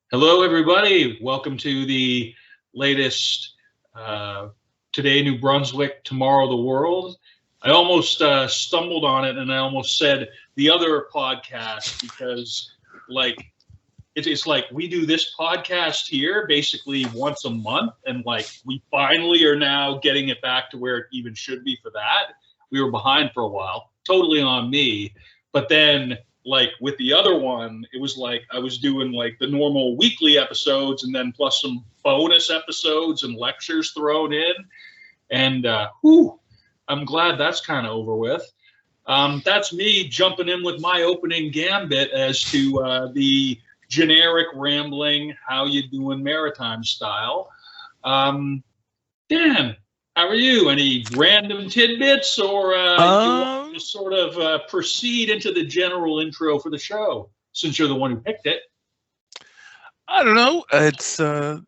Hello, everybody. Welcome to the latest Today New Brunswick, Tomorrow the World. I almost stumbled on it, and I almost said the other podcast because, like, it's like we do this podcast here basically once a month, and like we finally are now getting it back to where it even should be for that. We were behind for a while, totally on me, but then like with the other one, it was like I was doing like the normal weekly episodes and then plus some bonus episodes and lectures thrown in. And I'm glad that's kind of over with. That's me jumping in with my opening gambit as to the generic rambling, how you doing maritime style. Dan, how are you? Any random tidbits, or you want to just sort of proceed into the general intro for the show, since you're the one who picked it? I don't know. It's yeah.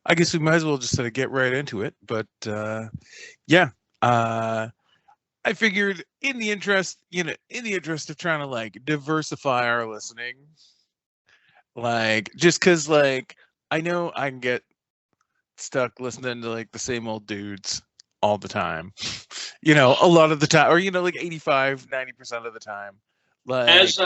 I guess we might as well just sort of get right into it. But yeah, I figured in the interest of trying to like diversify our listening, like just because like I know I can get stuck listening to like the same old dudes all the time, a lot of the time, or like 85-90% of the time. Like as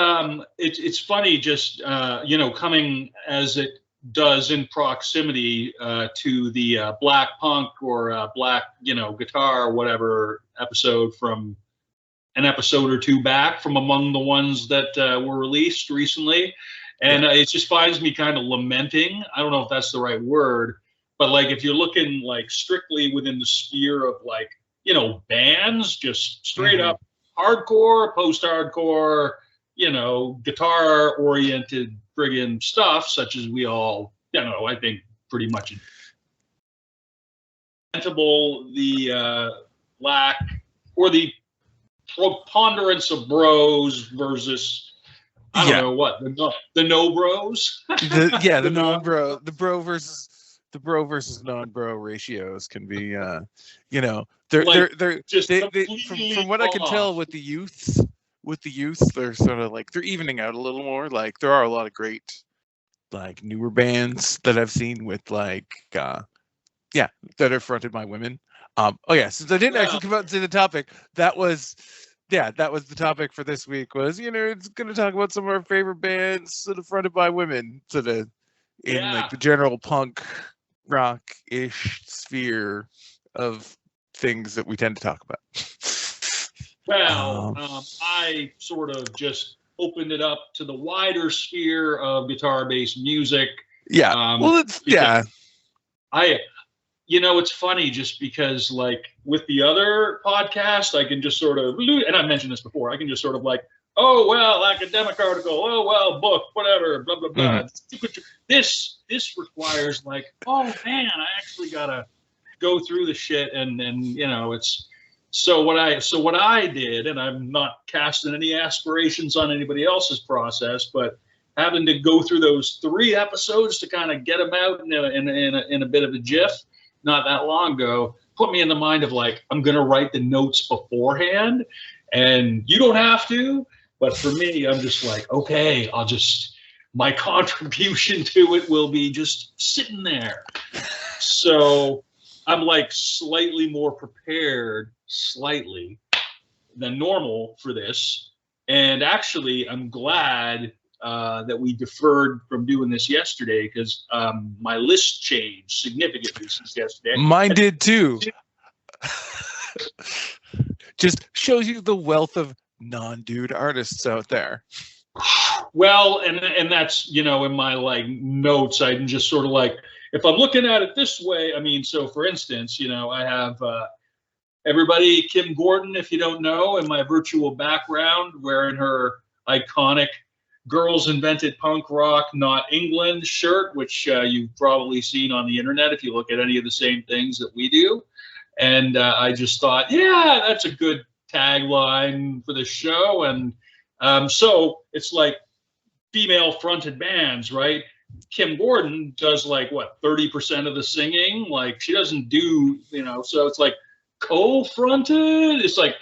it's funny, just coming as it does in proximity to the black punk or black guitar or whatever episode from an episode or two back from among the ones that were released recently, and it just finds me kind of lamenting. I don't know if that's the right word. But like, if you're looking like strictly within the sphere of like, bands, just straight up hardcore, post-hardcore, guitar-oriented friggin' stuff, such as we all, I think pretty much the lack or the preponderance of bros versus I don't know what the no bros. the non-bro, the bro versus non-bro ratios can be, they're from what I can tell with the youths, they're sort of like they're evening out a little more. Like there are a lot of great, like newer bands that I've seen with like, that are fronted by women. Since I didn't actually come out and say the topic, that was the topic for this week. Was it's going to talk about some of our favorite bands sort of fronted by women, sort of in like the general punk rock-ish sphere of things that we tend to talk about. Well, I sort of just opened it up to the wider sphere of guitar-based music. It's funny just because like with the other podcast, I can just sort of, and I mentioned this before, I can just sort of like, oh, well, academic article, oh, well, book, whatever, blah, blah, blah. This requires like, oh, man, I actually got to go through the shit. And it's so what I did, and I'm not casting any aspirations on anybody else's process, but having to go through those 3 episodes to kind of get them out in a bit of a jiff not that long ago, put me in the mind of like, I'm going to write the notes beforehand, and you don't have to. But for me, I'm just like, okay, my contribution to it will be just sitting there. So I'm like slightly more prepared, than normal for this. And actually, I'm glad that we deferred from doing this yesterday because my list changed significantly since yesterday. Mine did too. Just shows you the wealth of non-dude artists out there. Well, and that's, in my like notes, I can just sort of like, if I'm looking at it this way, I mean, so for instance, I have everybody, Kim Gordon, if you don't know, in my virtual background, wearing her iconic Girls Invented Punk Rock, Not England shirt, which you've probably seen on the internet if you look at any of the same things that we do. And I just thought, yeah, that's a good tagline for the show. And so it's like female fronted bands, right? Kim Gordon does like what 30% of the singing. Like she doesn't do, so it's like co-fronted. It's like,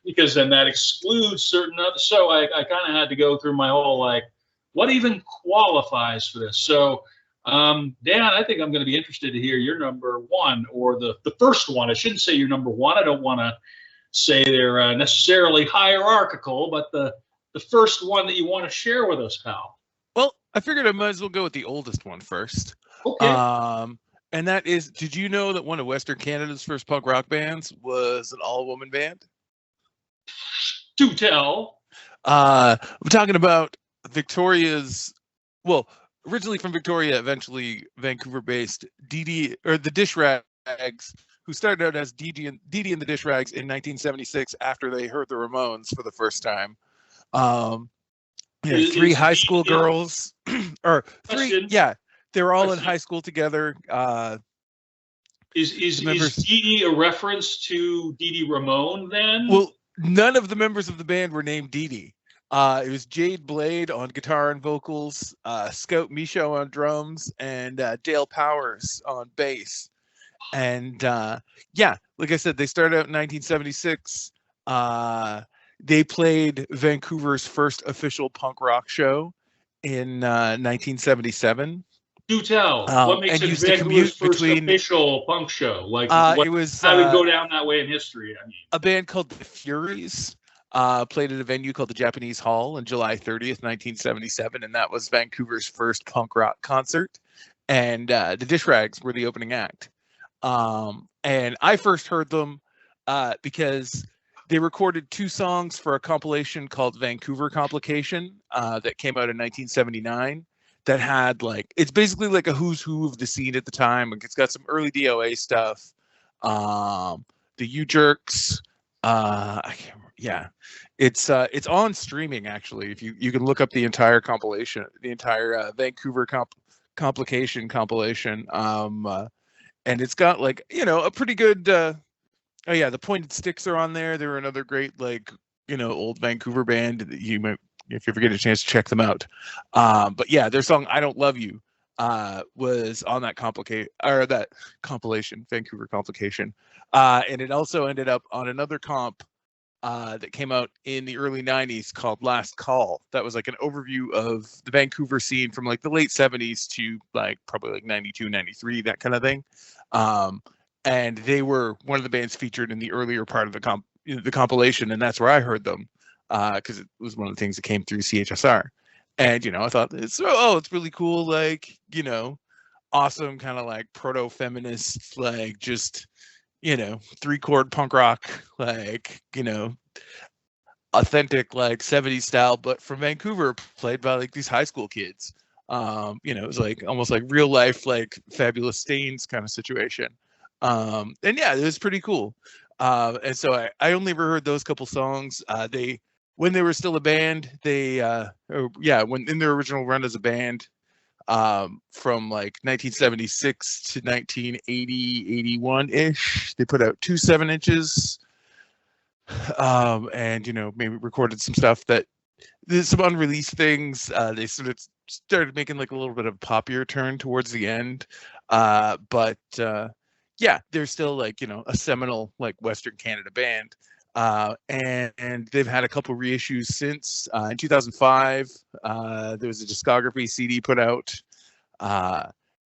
because then that excludes certain other. So I kind of had to go through my whole like, what even qualifies for this? So Dan, I think I'm going to be interested to hear your number one, or the first one. I shouldn't say your number one. I don't want to say they're necessarily hierarchical, but the first one that you want to share with us, pal. Well, I figured I might as well go with the oldest one first. Okay. And that is, did you know that one of Western Canada's first punk rock bands was an all-woman band? Do tell. I'm talking about Victoria's, well, originally from Victoria, eventually Vancouver-based DD, or the Dish Rags, who started out as Dee and the Dish Rags in 1976 after they heard the Ramones for the first time. Three high school girls, or three, yeah, they were all in high school together. Is Dee Dee a reference to Dee Dee Ramone then? Well, none of the members of the band were named Dee Dee. It was Jade Blade on guitar and vocals, Scout Michaud on drums, and Dale Powers on bass. And yeah, like I said, they started out in 1976. They played Vancouver's first official punk rock show in 1977. Do tell. What makes it Vancouver's first official punk show? Like, it was how would go down that way in history? I mean, a band called the Furies played at a venue called the Japanese Hall on July 30th, 1977, and that was Vancouver's first punk rock concert. And the Dish Rags were the opening act. And I first heard them because they recorded 2 songs for a compilation called Vancouver Complication that came out in 1979. That had like, it's basically like a who's who of the scene at the time. Like it's got some early DOA stuff, the U Jerks. I can't remember. Yeah, it's on streaming actually. If you can look up the entire compilation, the entire Vancouver Complication compilation. And it's got like, a pretty good. Oh yeah, the Pointed Sticks are on there. They're another great like old Vancouver band that you might, if you ever get a chance to check them out. But yeah, their song "I Don't Love You" was on that compilation, Vancouver Complication, and it also ended up on another comp that came out in the early 90s called Last Call. That was like an overview of the Vancouver scene from like the late 70s to like probably like 92, 93, that kind of thing. And they were one of the bands featured in the earlier part of the compilation, and that's where I heard them. Because it was one of the things that came through CHSR. And, I thought it's really cool, like, awesome kind of like proto-feminist, like just, 3-chord punk rock, like, authentic, like 70s style, but from Vancouver, played by like these high school kids. It was like almost like real life, like Fabulous Stains kind of situation. And yeah, it was pretty cool. And so I only ever heard those couple songs. When they were still a band, when in their original run as a band, from like 1976 to 1980, 81-ish, they put out 2 7-inches, and maybe recorded some stuff that there's some unreleased things. They sort of started making like a little bit of a poppier turn towards the end, but yeah, they're still like a seminal like Western Canada band. And they've had a couple reissues since. In 2005, there was a discography CD put out.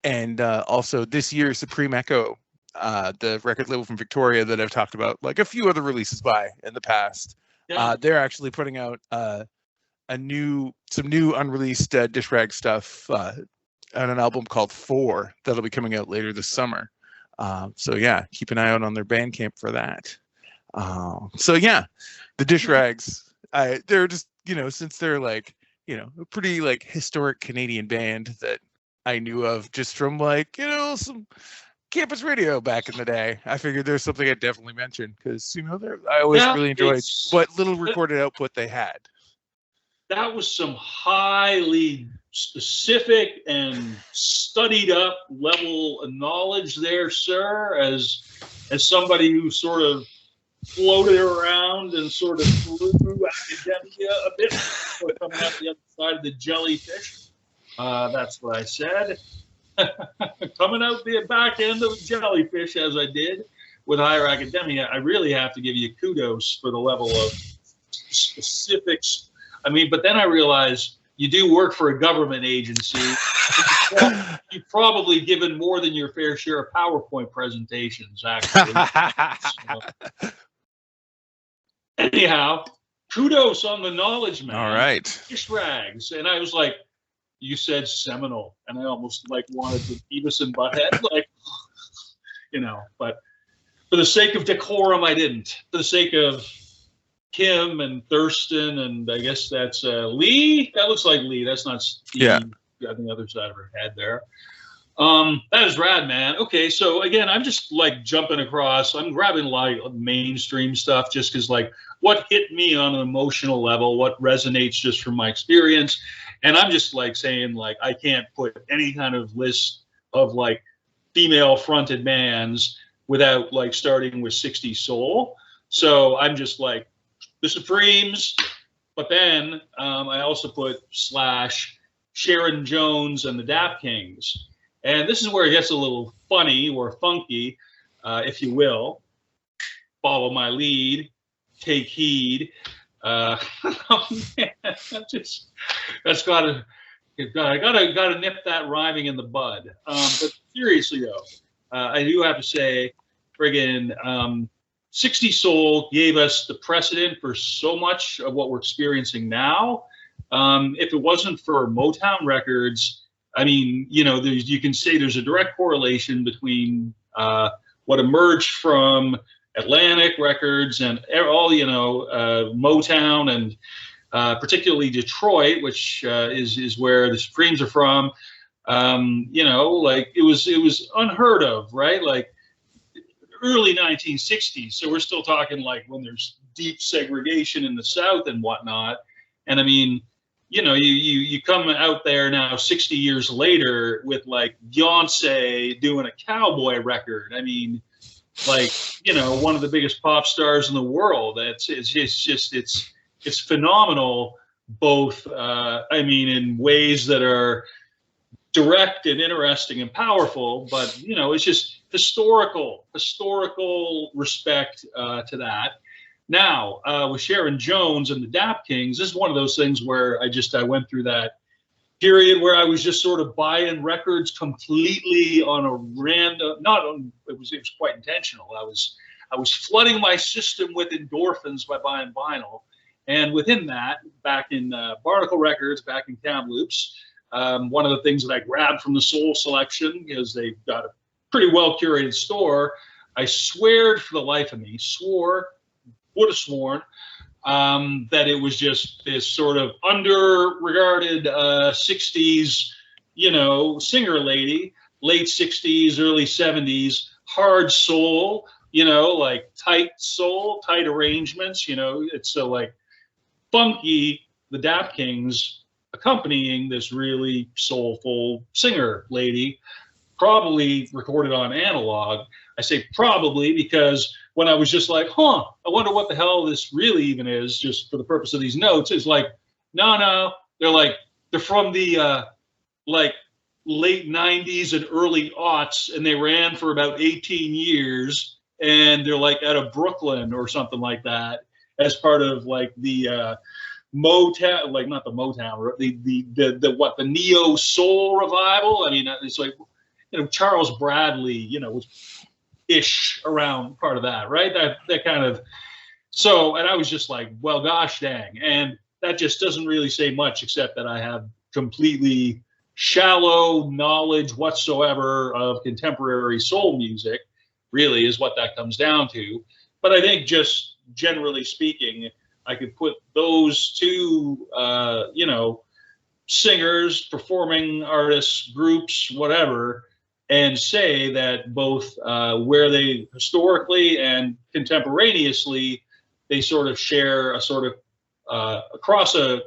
And also this year, Supreme Echo, the record label from Victoria that I've talked about, like a few other releases by in the past. Yeah. They're actually putting out some new unreleased Dish Rag stuff on an album called 4 that'll be coming out later this summer. So yeah, keep an eye out on their Bandcamp for that. So yeah, the Dish Rags, they're just, since they're like, a pretty like historic Canadian band that I knew of just from like, some campus radio back in the day, I figured there's something I'd definitely mention because, I always really enjoyed what little recorded output they had. that was some highly specific and studied up level of knowledge there, sir, as somebody who sort of floated around and sort of flew academia a bit before coming out the other side of the jellyfish. That's what I said. Coming out the back end of jellyfish, as I did with higher academia, I really have to give you kudos for the level of specifics. I mean, but then I realized you do work for a government agency. You've probably given more than your fair share of PowerPoint presentations, actually. So, anyhow, kudos on the knowledge, man. All right. Fish rags. And I was like, you said seminal. And I almost like wanted to Beavis and Butthead, like, you know, but for the sake of decorum, I didn't. For the sake of Kim and Thurston, and I guess that's Lee. That looks like Lee. That's not Steve. Yeah. On the other side of her head there. That is rad, man. Okay, so again, I'm just like jumping across. I'm grabbing like mainstream stuff just because like what hit me on an emotional level, what resonates just from my experience. And I'm just like saying like I can't put any kind of list of like female fronted bands without like starting with 60s soul. So I'm just like the Supremes, but then I also put slash Sharon Jones and the Dap Kings. And this is where it gets a little funny or funky, if you will. Follow my lead, take heed. Oh man, that's gotta nip that rhyming in the bud. But seriously though, I do have to say, friggin' 60 Soul gave us the precedent for so much of what we're experiencing now. If it wasn't for Motown Records, I mean, you know, you can say there's a direct correlation between what emerged from Atlantic Records and all, you know, Motown and particularly Detroit, which is where the Supremes are from. You know, like it was unheard of, right? Like early 1960s. So we're still talking like when there's deep segregation in the South and whatnot. And I mean, you know, you come out there now 60 years later with like Beyonce doing a cowboy record. I mean, like, you know, one of the biggest pop stars in the world. It's phenomenal, both, I mean, in ways that are direct and interesting and powerful, but, you know, it's just historical respect to that. Now, with Sharon Jones and the Dap Kings, this is one of those things where I went through that period where I was just sort of buying records completely on a random, it was quite intentional. I was flooding my system with endorphins by buying vinyl. And within that, back in Barnacle Records, back in Kamloops, one of the things that I grabbed from the Soul selection, because they've got a pretty well curated store, I swear for the life of me, would have sworn that it was just this sort of under-regarded 60s, you know, singer lady, late 60s, early 70s, hard soul, you know, like tight soul, tight arrangements, you know, it's so like funky, the Dap Kings accompanying this really soulful singer lady, probably recorded on analog. I say probably because when I was just like, I wonder what the hell this really even is, just for the purpose of these notes, it's like, no, they're from the like late 90s and early aughts, and they ran for about 18 years, and they're like out of Brooklyn or something like that, as part of like the Motown, like not the Motown, the neo soul revival. I mean, it's like, you know, Charles Bradley, you know, was ish around part of that, right? That kind of, so, and I was just like, well, gosh dang. And that just doesn't really say much, except that I have completely shallow knowledge whatsoever of contemporary soul music, really is what that comes down to. But I think just generally speaking, I could put those two, you know, singers, performing artists, groups, whatever, and say that both where they historically and contemporaneously, they sort of share a sort of across a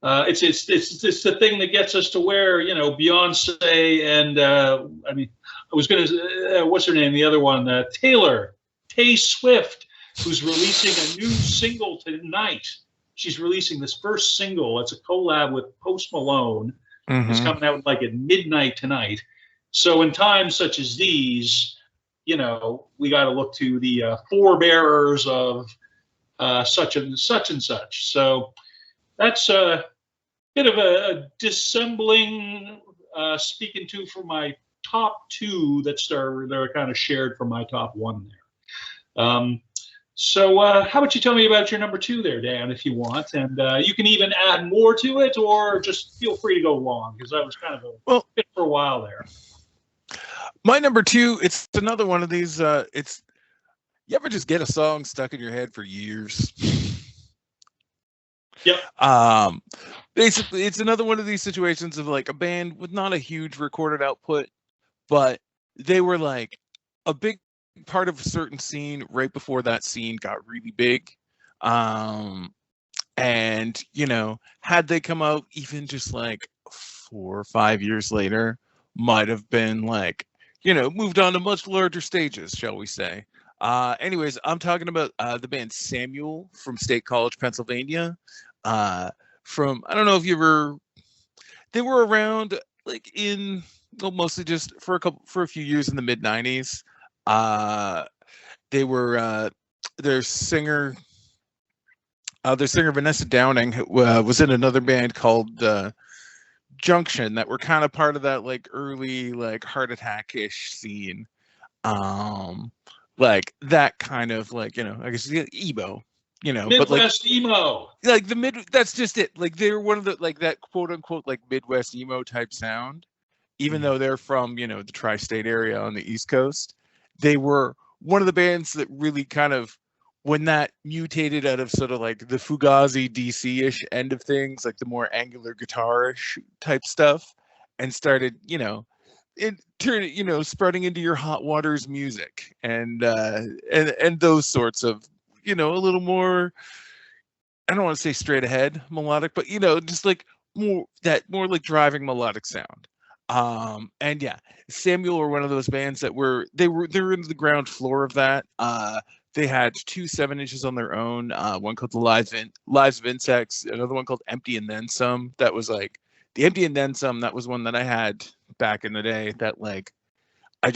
It's the thing that gets us to where, you know, Beyonce and I mean, I was going to what's her name, the other one, Tay Swift, who's releasing a new single tonight. She's releasing this first single. It's a collab with Post Malone. It's coming out like at midnight tonight. So in times such as these, you know, we got to look to the forebearers of such and such. So that's a bit of a dissembling speaking to for my top two that are kind of shared from my top one there. So how about you tell me about your number two there, Dan, if you want, and you can even add more to it, or just feel free to go long, because that was kind of a bit for a while there. My number two, it's another one of these. It's, you ever just get a song stuck in your head for years? Yep. Basically, it's another one of these situations of like a band with not a huge recorded output, but they were like a big part of a certain scene right before that scene got really big. And, you know, had they come out even just like 4 or 5 years later, might have been like, you know, moved on to much larger stages, shall we say. Anyways, I'm talking about the band Samuel from State College, Pennsylvania. From, I don't know if you ever, they were around like in, well, mostly just for a few years in the mid 90s. They were their singer Vanessa Downing was in another band called Junction that were kind of part of that like early like Heart Attack-ish scene. Like that kind of like, you know, I guess emo, you know, Midwest but like emo, like that's just it. Like they were one of the like that quote unquote like Midwest emo type sound, even though they're from, you know, the tri-state area on the East Coast. They were one of the bands that really kind of, when that mutated out of sort of like the Fugazi DC-ish end of things, like the more angular guitar-ish type stuff, and started, you know, it turned, you know, spreading into your Hot Waters music and those sorts of, you know, a little more, I don't want to say straight ahead melodic, but, you know, just like more like driving melodic sound. And yeah, Samuel were one of those bands that they were in the ground floor of that. They had 2 7-inches on their own, one called the Lives of Insects, another one called Empty and Then Some. That was like the Empty and Then Some. That was one that I had back in the day that like I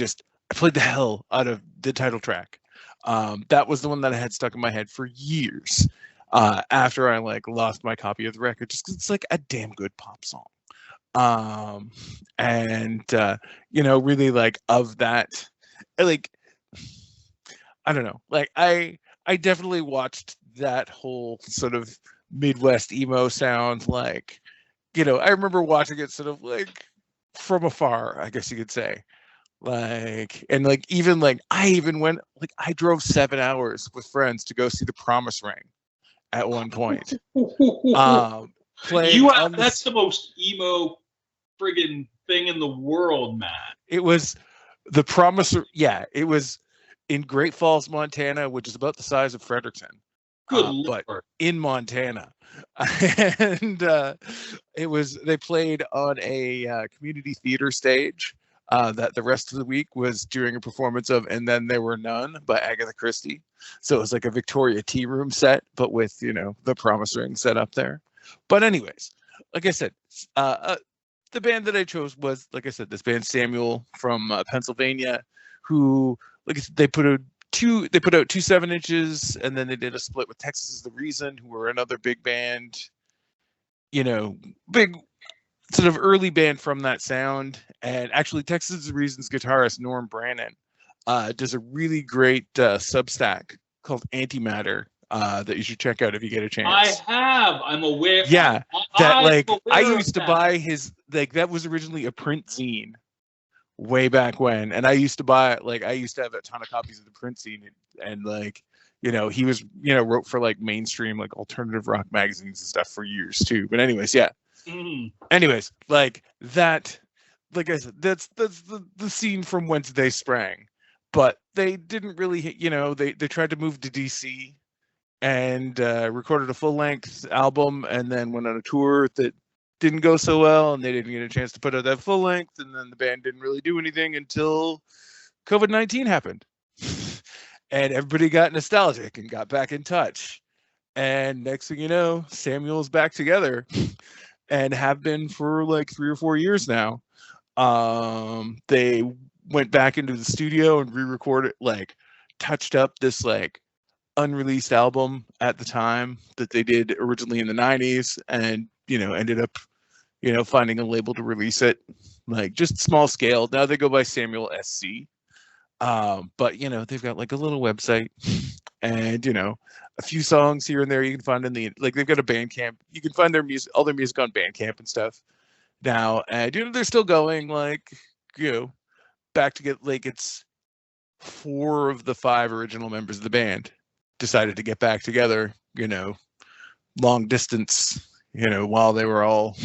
played the hell out of the title track. That was the one that I had stuck in my head for years. After I like lost my copy of the record, just 'cause it's like a damn good pop song. And you know, really like of that, like, I don't know, like I definitely watched that whole sort of Midwest emo sound, like, you know, I remember watching it sort of like from afar, I guess you could say. Like, and like even like I drove 7 hours with friends to go see the Promise Ring at one point. Playing that's the most emo friggin' thing in the world, man. It was the Promise. Yeah, it was in Great Falls, Montana, which is about the size of Fredericton. Good Lord. But in Montana. And they played on a community theater stage that the rest of the week was during a performance of And Then There Were None by Agatha Christie. So it was like a Victoria tea room set, but with, you know, the Promise Ring set up there. But anyways, like I said, the band that I chose was, like I said, this band Samuel from Pennsylvania, who, like I said, they put out 2 7-inches, and then they did a split with Texas Is the Reason, who were another big band, you know, big sort of early band from that sound. And actually, Texas Is the Reason's guitarist Norm Brannon does a really great Substack called Antimatter that you should check out if you get a chance. I have. I'm aware. Yeah, I used to buy his, like, that was originally a print zine way back when, and I used to have a ton of copies of the print zine, and like, you know, he was, you know, wrote for like mainstream like alternative rock magazines and stuff for years too. But anyways, yeah. Anyways, like that, like I said, that's the scene from whence they sprang. But they didn't really, you know, they tried to move to DC, and recorded a full-length album, and then went on a tour that didn't go so well, and they didn't get a chance to put out that full length, and then the band didn't really do anything until COVID-19 happened. And everybody got nostalgic and got back in touch. And next thing you know, Samuel's back together and have been for like 3 or 4 years now. They went back into the studio and re-recorded, like touched up this like unreleased album at the time that they did originally in the 90s, and ended up finding a label to release it, like just small scale. Now they go by Samuel SC. But they've got like a little website and a few songs here and there you can find in the, like, they've got a Bandcamp. You can find their music, all their music on Bandcamp and stuff now. And they're still going, like, back to get, like, it's 4 of the 5 original members of the band decided to get back together, long distance, while they were all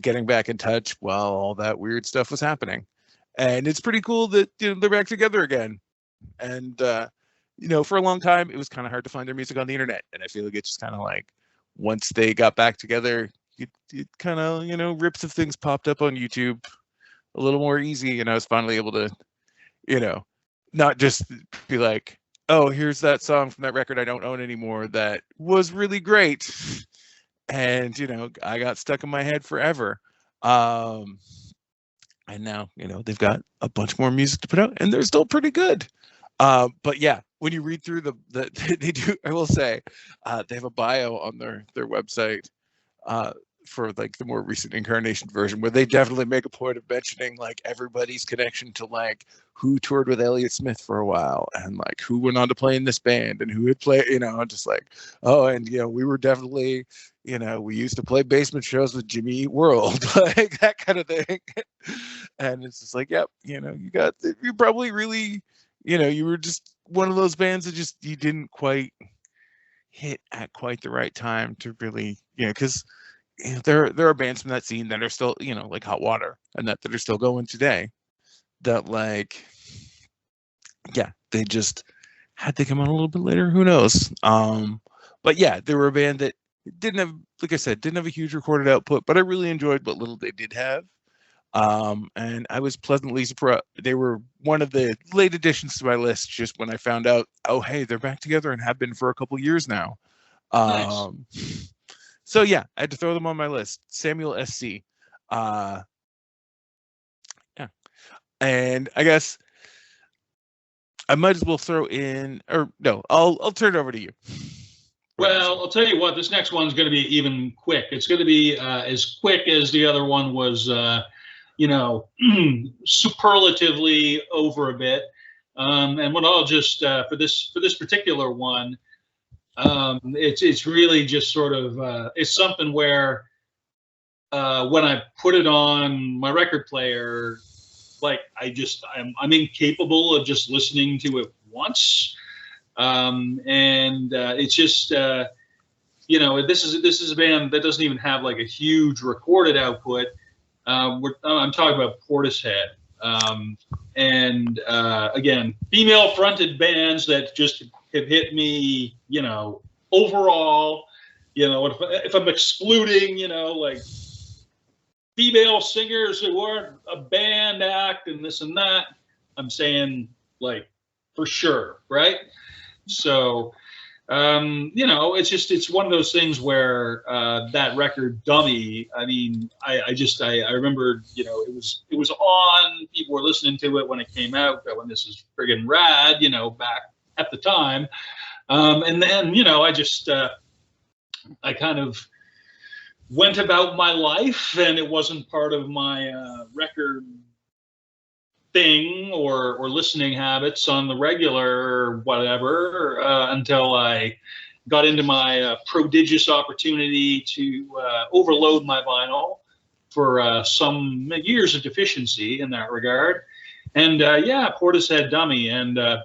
getting back in touch while all that weird stuff was happening. And it's pretty cool that they're back together again. And for a long time it was kind of hard to find their music on the internet, and I feel like it's just kind of like once they got back together, it kind of rips of things popped up on YouTube a little more easy, and I was finally able to not just be like, oh, here's that song from that record I don't own anymore that was really great, and I got stuck in my head forever. And now, they've got a bunch more music to put out, and they're still pretty good. But yeah, when you read through they do, I will say, they have a bio on their website for like the more recent incarnation version, where they definitely make a point of mentioning like everybody's connection to like who toured with Elliott Smith for a while, and like who went on to play in this band, and who had played, just like, oh, and we were definitely, we used to play basement shows with Jimmy Eat World, like that kind of thing. And it's just like, yep, you probably really, you were just one of those bands that just, you didn't quite hit at quite the right time to really, because there are bands from that scene that are still, like Hot Water and that are still going today, that like, yeah, they just had to come on a little bit later, who knows. But yeah, they were a band that didn't have, like I said, didn't have a huge recorded output, but I really enjoyed what little they did have. And I was pleasantly surprised. They were one of the late additions to my list just when I found out, oh, hey, they're back together and have been for a couple years now. Nice. So yeah, I had to throw them on my list. Samuel SC. Yeah. And I guess I might as well throw in, or no, I'll turn it over to you. Well, I'll tell you what, this next one's going to be even quick. It's going to be as quick as the other one was, superlatively over a bit. And what I'll just for this particular one, it's really just sort of it's something where when I put it on my record player, like I'm incapable of just listening to it once. And it's just this is a band that doesn't even have like a huge recorded output. I'm talking about Portishead, and again, female fronted bands that just have hit me, overall, if I'm excluding, like female singers who aren't a band act and this and that, I'm saying like for sure, right? So, it's one of those things where that record Dummy, I mean, I remember, it was on, people were listening to it when it came out, when this is friggin' rad, back at the time. And then, I kind of went about my life, and it wasn't part of my record thing or listening habits on the regular or whatever until I got into my prodigious opportunity to overload my vinyl for some years of deficiency in that regard. And Portishead Dummy. And I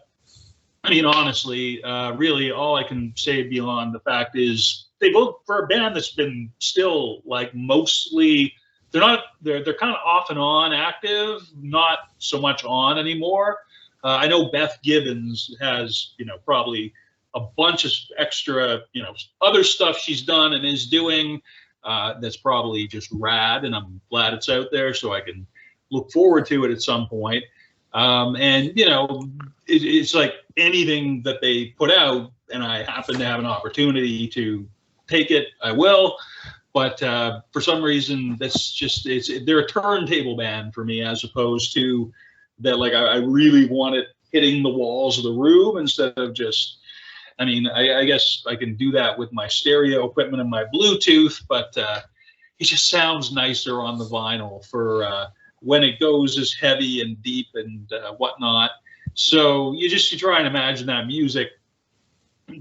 mean, honestly, really all I can say beyond the fact is they both, for a band that's been still like mostly, they're kind of off and on active, not so much on anymore. I know Beth Gibbons has, probably a bunch of extra, other stuff she's done and is doing. That's probably just rad, and I'm glad it's out there so I can look forward to it at some point. And it's like anything that they put out, and I happen to have an opportunity to take it, I will. But for some reason, they're a turntable band for me, as opposed to that. Like I really want it hitting the walls of the room instead of just. I mean, I guess I can do that with my stereo equipment and my Bluetooth, but it just sounds nicer on the vinyl for when it goes as heavy and deep and whatnot. So you try and imagine that music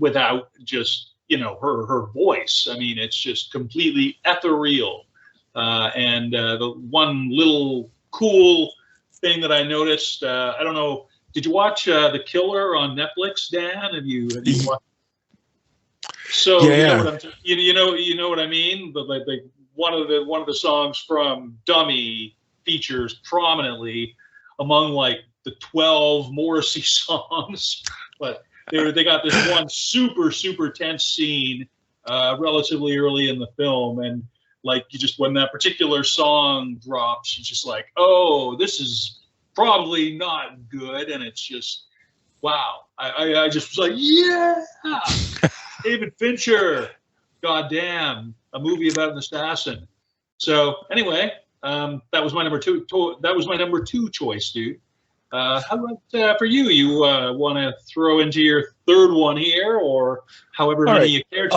without just her voice. I mean, it's just completely ethereal. And the one little cool thing that I noticed, I don't know. Did you watch The Killer on Netflix, Dan? Have you watched? So yeah. You know what I mean. But like one of the songs from Dummy features prominently among like the 12 Morrissey songs. But they got this one super tense scene relatively early in the film, and like when that particular song drops, you're just like, oh, this is probably not good, and it's just wow. I just was like, yeah, David Fincher, goddamn, a movie about an assassin. So anyway, that was my number two. That was my number two choice, dude. How about for you? You want to throw into your third one here, or however many you care to?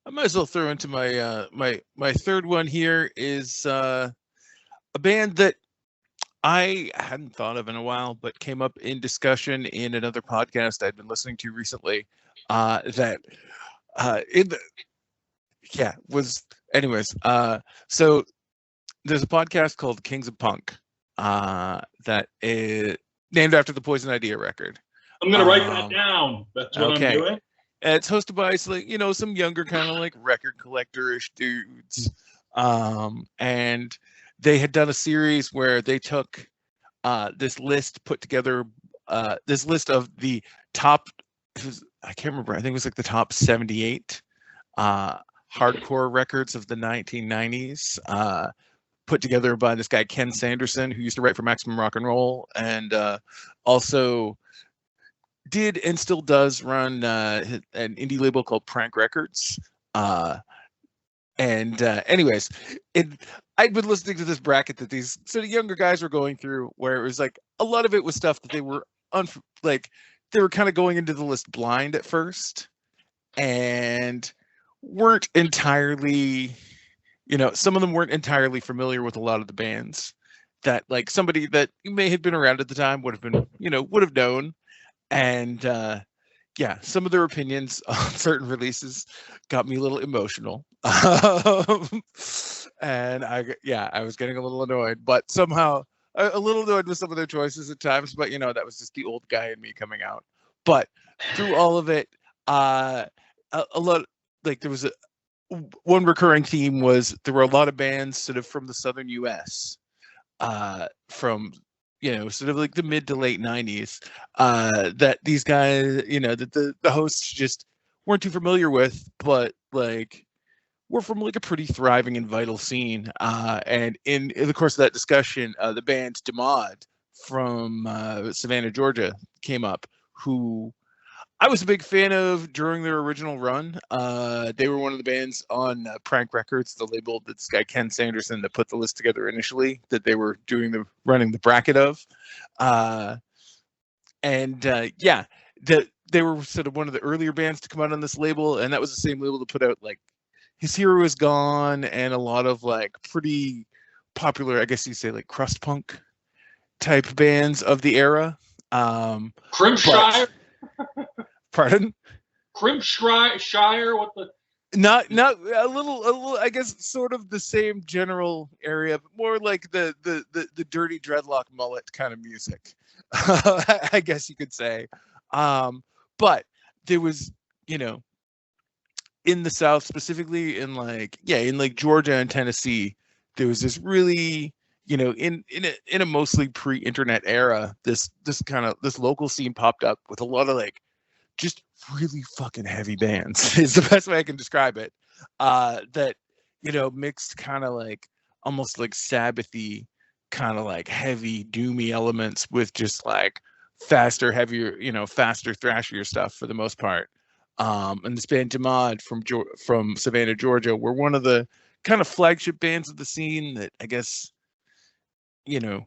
I might as well throw into my my third one here is a band that I hadn't thought of in a while, but came up in discussion in another podcast I'd been listening to recently. So there's a podcast called Kings of Punk that is named after the Poison Idea record. I'm gonna write that down. That's what I'm doing. It's hosted by some younger kind of like record collector-ish dudes. And they had done a series where they took this list, put together this list of the top, I can't remember, I think it was like the top 78 hardcore records of the 1990s, put together by this guy, Ken Sanderson, who used to write for Maximum Rock and Roll, and also did and still does run an indie label called Prank Records. Anyways, I'd been listening to this bracket that these sort of younger guys were going through, where it was like a lot of it was stuff that they were they were kind of going into the list blind at first, and weren't entirely, some of them weren't entirely familiar with a lot of the bands that like somebody that may have been around at the time would have known, and some of their opinions on certain releases got me a little emotional. And I was getting a little annoyed, but somehow a little annoyed with some of their choices at times, but that was just the old guy in me coming out. But through all of it, a lot, like there was one recurring theme was there were a lot of bands sort of from the southern US, from sort of like the mid to late 90s, that these guys, that the hosts just weren't too familiar with, but like we're from like a pretty thriving and vital scene. And in the course of that discussion, the band Demod from Savannah, Georgia came up, who I was a big fan of during their original run. They were one of the bands on Prank Records, the label that this guy Ken Sanderson that put the list together initially, that they were running the bracket of. They were sort of one of the earlier bands to come out on this label, and that was the same label to put out like His Hero Is Gone and a lot of like pretty popular, I guess you'd say, like crust punk type bands of the era. Crimpshire. Pardon? Crimpshire. What the? Not a little. I guess sort of the same general area, but more like the dirty dreadlock mullet kind of music. I guess you could say. But there was, in the South, specifically in Georgia and Tennessee, there was this really, in a mostly pre-internet era, this local scene popped up with a lot of like just really fucking heavy bands is the best way I can describe it. That, you know, mixed kind of like almost like Sabbathy kind of like heavy doomy elements with just like faster, heavier, you know, faster, thrashier stuff for the most part. And this band Jamad from Savannah, Georgia, were one of the kind of flagship bands of the scene that I guess, you know,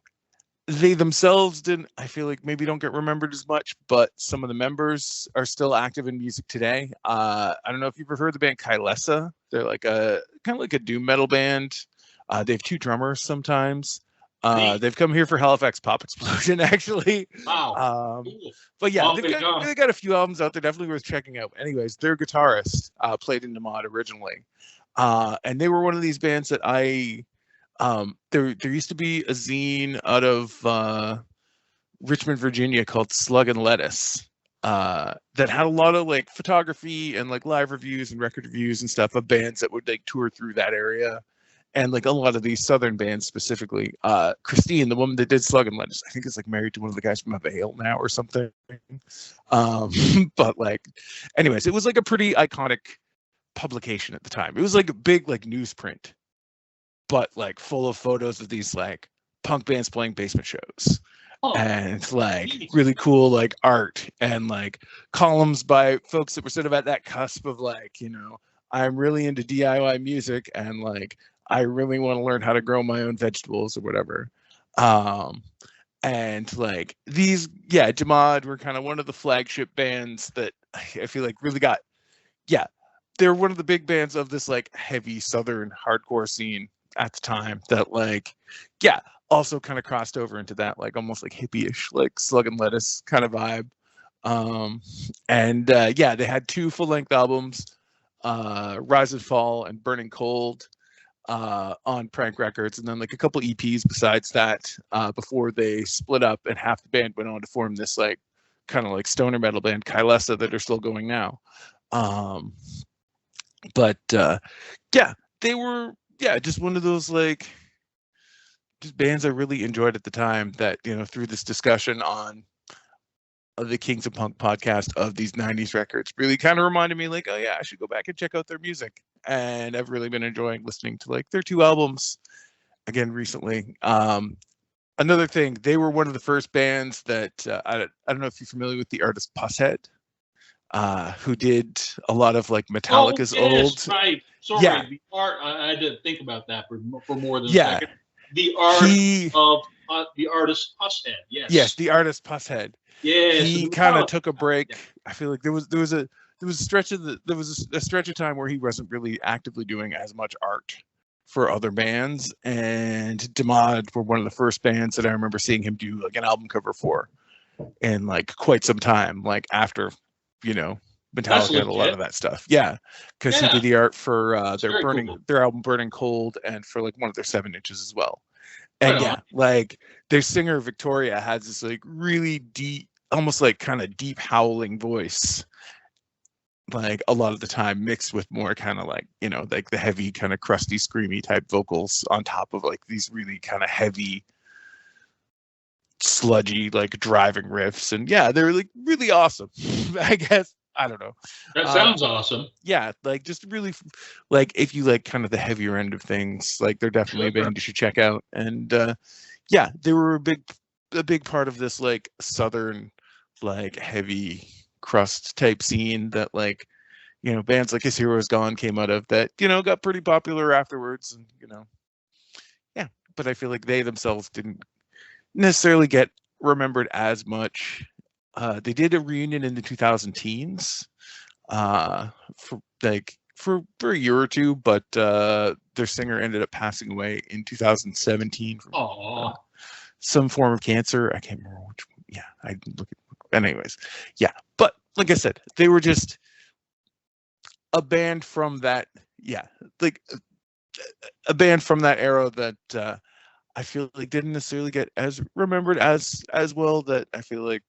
they themselves didn't, I feel like maybe don't get remembered as much, but some of the members are still active in music today. I don't know if you've ever heard the band Kylesa. They're like a kind of like a doom metal band. They have two drummers sometimes. They've come here for Halifax Pop Explosion, actually. Wow. But yeah, they got a few albums out there, definitely worth checking out. Anyways, their guitarist played in the mod originally. And they were one of these bands that there used to be a zine out of Richmond, Virginia called Slug and Lettuce that had a lot of like photography and like live reviews and record reviews and stuff of bands that would like tour through that area. And like a lot of these southern bands specifically. Christine, the woman that did Slug and Lettuce, I think is like married to one of the guys from Avail now or something. But like, anyways, it was like a pretty iconic publication at the time. It was like a big like newsprint, but like full of photos of these like punk bands playing basement shows. And like really cool like art and like columns by folks that were sort of at that cusp of like, you know, I'm really into DIY music and like I really want to learn how to grow my own vegetables or whatever. And like these, yeah, Jamad were kind of one of the flagship bands that I feel like really got, yeah, they're one of the big bands of this like heavy southern hardcore scene at the time that like, yeah, also kind of crossed over into that like almost like hippie-ish like Slug and Lettuce kind of vibe. Yeah, they had two full-length albums, Rise and Fall and Burning Cold, on Prank Records, and then like a couple EPs besides that, before they split up and half the band went on to form this like kind of like stoner metal band Kylesa that are still going now. Yeah, they were, yeah, just one of those like just bands I really enjoyed at the time that, you know, through this discussion on the Kings of Punk podcast of these 90s records really kind of reminded me like, oh yeah, I should go back and check out their music. And I've really been enjoying listening to like their two albums again recently. Another thing, they were one of the first bands that I don't know if you're familiar with the artist Pushead, who did a lot of like Metallica's old. Right. Sorry, yeah. The art. I had to think about that for more than a second. The art of the artist Pushead. Yes, the artist Pushead. Yes, he kind of took a break. Yeah. I feel like there was a stretch of time where he wasn't really actively doing as much art for other bands, and Jamad were one of the first bands that I remember seeing him do like an album cover for in like quite some time, like after, you know, Metallica and a lot of that stuff. Yeah, because he did the art for their album Burning Cold and for like one of their 7 inches as well. And yeah, like their singer Victoria has this like really deep, almost like kind of deep howling voice, like a lot of the time mixed with more kind of like, you know, like the heavy kind of crusty screamy type vocals on top of like these really kind of heavy sludgy like driving riffs. And yeah, they're like really awesome. I guess, I don't know, that sounds awesome. Yeah, like just really like if you like kind of the heavier end of things, like they're definitely a band you should check out. And yeah, they were a big part of this like southern like heavy crust type scene that like, you know, bands like His Hero Is Gone came out of that, you know, got pretty popular afterwards. And, you know, yeah, but I feel like they themselves didn't necessarily get remembered as much. They did a reunion in the 2010s for a year or two, but their singer ended up passing away in 2017 from some form of cancer. I can't remember which one. Yeah, I look at. Anyways, yeah, but like I said, they were just a band from that. Yeah, like a band from that era that I feel like didn't necessarily get as remembered as well. That I feel like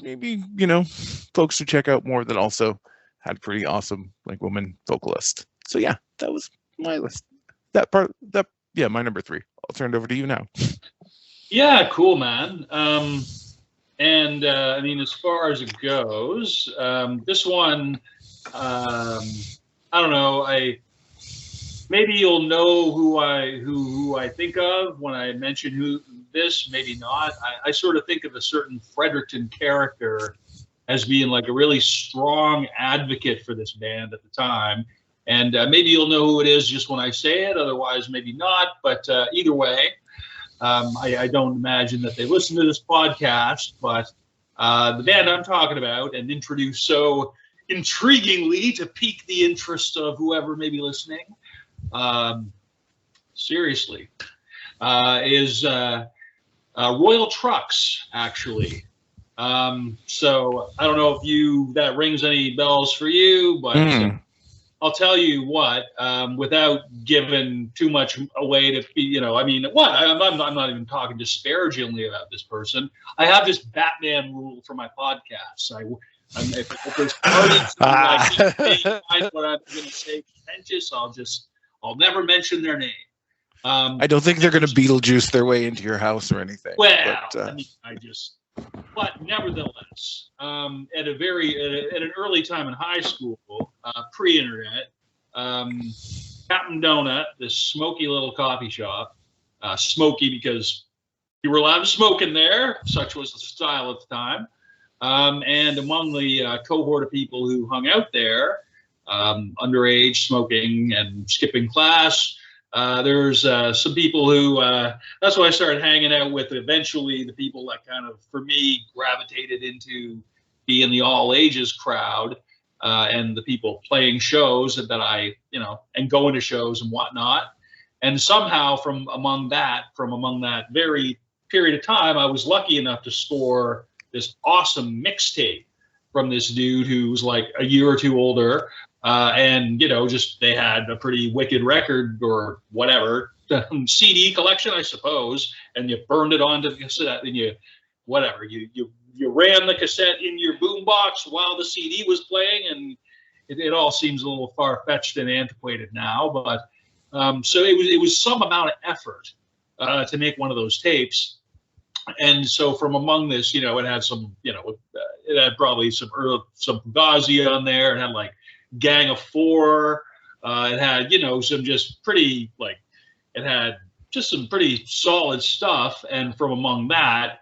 maybe, you know, folks should check out more, that also had a pretty awesome like woman vocalist. So yeah, that was my list. My number 3. I'll turn it over to you now. Yeah, cool, man. And I mean, as far as it goes, this one, I don't know. Maybe you'll know who I think of when I mention this. Maybe not. I sort of think of a certain Fredericton character as being like a really strong advocate for this band at the time. And maybe you'll know who it is just when I say it. Otherwise, maybe not. But either way, I don't imagine that they listen to this podcast. But the band I'm talking about and introduced so intriguingly to pique the interest of whoever may be listening, seriously, is Royal Trucks, actually. So I don't know if that rings any bells for you, but I'll tell you what, without giving too much away to, I mean, what? I'm not even talking disparagingly about this person. I have this Batman rule for my podcasts. If there's parties like what I'm going to say contentious, I'll never mention their name. I don't think they're going to Beetlejuice their way into your house or anything. Well, I mean, but nevertheless, at an early time in high school, pre-internet, Captain Donut, this smoky little coffee shop, smoky because you were allowed to smoke in there, such was the style at the time, and among the cohort of people who hung out there, underage smoking and skipping class, there's some people who, that's why I started hanging out with eventually the people that kind of, for me, gravitated into being the all ages crowd, and the people playing shows that I, and going to shows and whatnot. And somehow from among that very period of time, I was lucky enough to score this awesome mixtape from this dude who was like a year or two older. And just they had a pretty wicked record or whatever CD collection, I suppose, and you burned it onto the cassette, and you ran the cassette in your boombox while the CD was playing, and it all seems a little far-fetched and antiquated now, but so it was some amount of effort to make one of those tapes. And so from among this, it had some, it had probably some Fugazi on there. It had like Gang of Four. It had, some just pretty, it had just some pretty solid stuff. And from among that,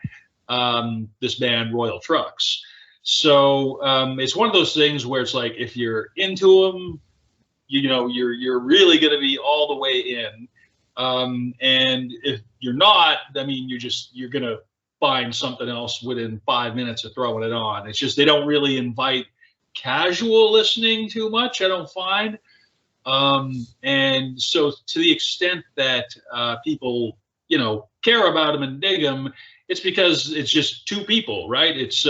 this band Royal Trucks. So it's one of those things where it's like, if you're into them, you're really going to be all the way in. And if you're not, I mean, you're going to find something else within 5 minutes of throwing it on. It's just, they don't really invite casual listening too much, I don't find. And so to the extent that people, care about them and dig them, it's because it's just two people, right? It's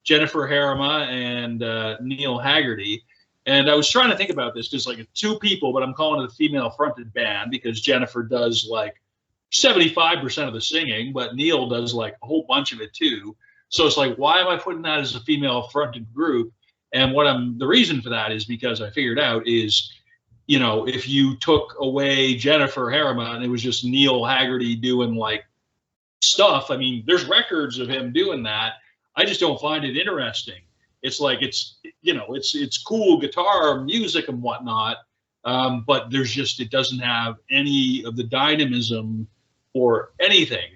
Jennifer Harima and Neil Haggerty. And I was trying to think about this because like two people, but I'm calling it a female fronted band because Jennifer does like 75% of the singing, but Neil does like a whole bunch of it too. So it's like, why am I putting that as a female fronted group? And the reason for that is because I figured out is, if you took away Jennifer Harima and it was just Neil Haggerty doing like stuff, I mean, there's records of him doing that. I just don't find it interesting. It's like, it's cool guitar music and whatnot. But it doesn't have any of the dynamism or anything.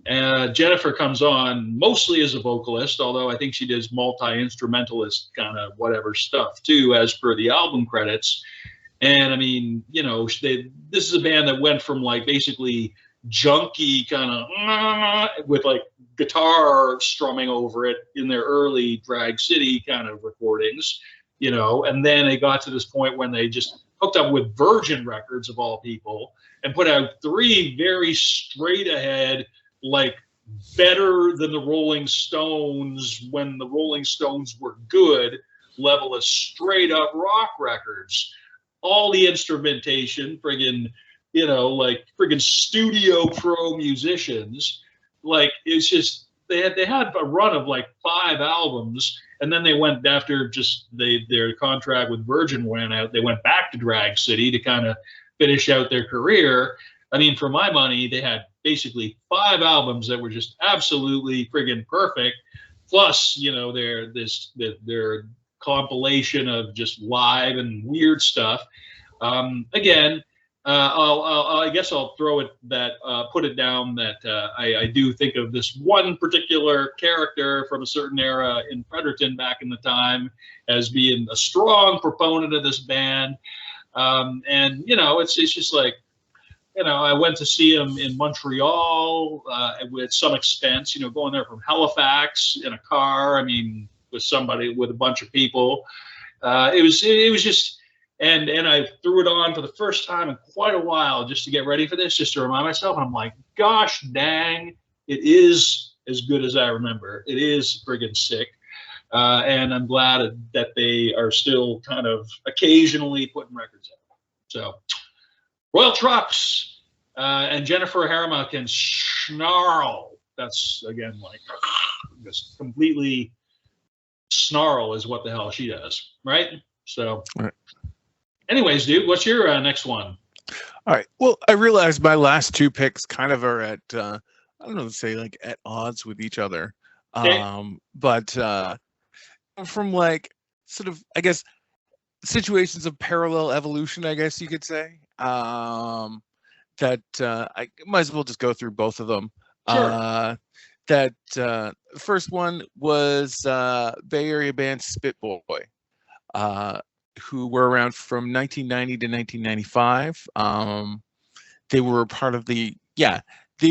Jennifer comes on mostly as a vocalist, although I think she does multi-instrumentalist kind of whatever stuff too, as per the album credits. And I mean, this is a band that went from like basically junky kind of with like guitar strumming over it in their early Drag City kind of recordings, and then they got to this point when they just hooked up with Virgin Records of all people and put out 3 very straight ahead, like better than the Rolling Stones when the Rolling Stones were good level of straight up rock records. All the instrumentation, friggin' studio pro musicians. Like, it's just, they had a run of like 5 albums, and then they went after their contract with Virgin went out, they went back to Drag City to kind of finish out their career. I mean, for my money, they had basically 5 albums that were just absolutely friggin' perfect. Plus, their compilation of just live and weird stuff. Again, I guess I'll throw it that put it down that I do think of this one particular character from a certain era in Fredericton back in the time as being a strong proponent of this band. And it's just like, I went to see him in Montreal with some expense, going there from Halifax in a car. I mean, with a bunch of people. It was just, and I threw it on for the first time in quite a while just to get ready for this, just to remind myself. And I'm like, gosh dang, it is as good as I remember. It is friggin' sick. And I'm glad that they are still kind of occasionally putting records out. So, Royal Trucks and Jennifer Harriman can snarl. That's, again, like, just completely snarl is what the hell she does, right? So, right. Anyways, dude, what's your next one? All right. Well, I realized my last 2 picks kind of are at, I don't know, say like at odds with each other. Okay. But from like sort of, I guess, situations of parallel evolution, I guess you could say. That I might as well just go through both of them. Sure. The first one was Bay Area band Spit Boy, who were around from 1990 to 1995. They were part of they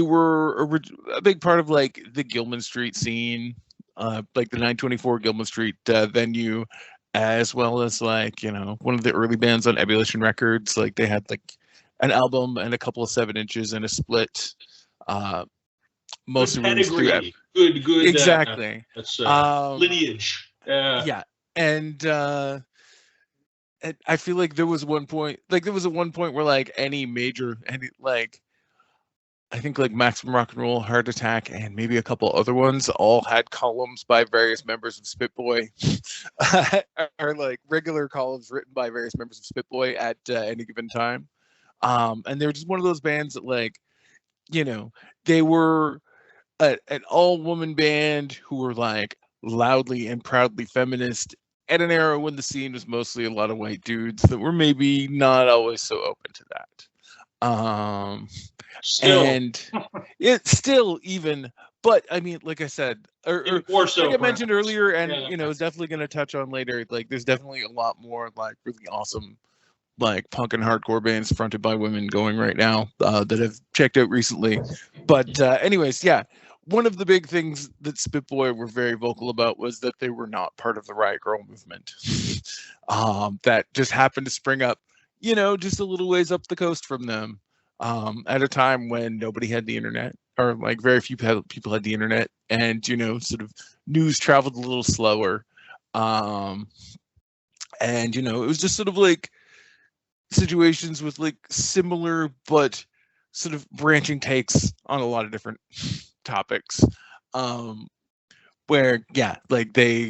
were a big part of like the Gilman Street scene, like the 924 Gilman Street venue, as well as like, one of the early bands on Ebullition Records. Like they had like an album and a couple of 7-inches and a split. Most good pedigree. Good. Exactly. That's lineage. Yeah. And I feel like there was one point where like I think like Maximum Rock and Roll, Heart Attack, and maybe a couple other ones all had columns by various members of Spit Boy, or like regular columns written by various members of Spit Boy at any given time. And they were just one of those bands that, like, they were an all-woman band who were like loudly and proudly feminist at an era when the scene was mostly a lot of white dudes that were maybe not always so open to that. And it's still even, but I mean, like I said, or like I mentioned earlier, and definitely going to touch on later, like there's definitely a lot more like really awesome like punk and hardcore bands fronted by women going right now that I've checked out recently. But anyways, yeah, one of the big things that Spit Boy were very vocal about was that they were not part of the Riot Grrrl movement. That just happened to spring up, just a little ways up the coast from them, at a time when nobody had the internet, or like very few people had the internet, and sort of news traveled a little slower. And it was just sort of like situations with like similar but sort of branching takes on a lot of different topics, where like they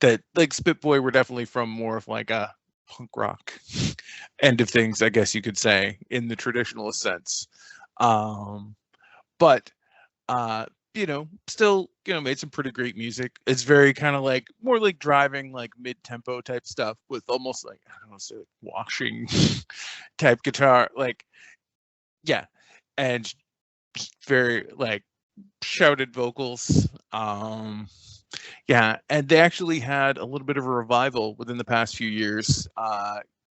that like Spit Boy were definitely from more of like a punk rock end of things, I guess you could say, in the traditionalist sense, but still made some pretty great music. It's very kind of like more like driving, like mid-tempo type stuff with almost like, I don't know, say like washing type guitar, like and very like shouted vocals. And they actually had a little bit of a revival within the past few years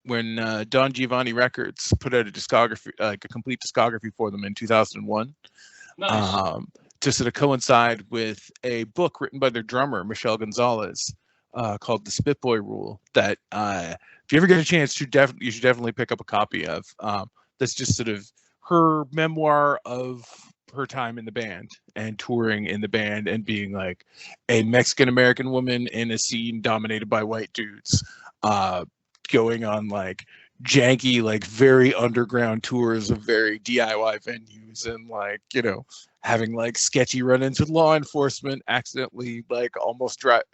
when Don Giovanni Records put out a discography, like a complete discography for them in 2001. Nice. To sort of coincide with a book written by their drummer, Michelle Gonzalez, called The Spit Boy Rule, that if you ever get a chance, you should definitely pick up a copy of. That's just sort of her memoir of her time in the band and touring in the band and being like a Mexican-American woman in a scene dominated by white dudes, going on like janky, like very underground tours of very DIY venues, and like, having like sketchy run-ins with law enforcement, accidentally like almost drive,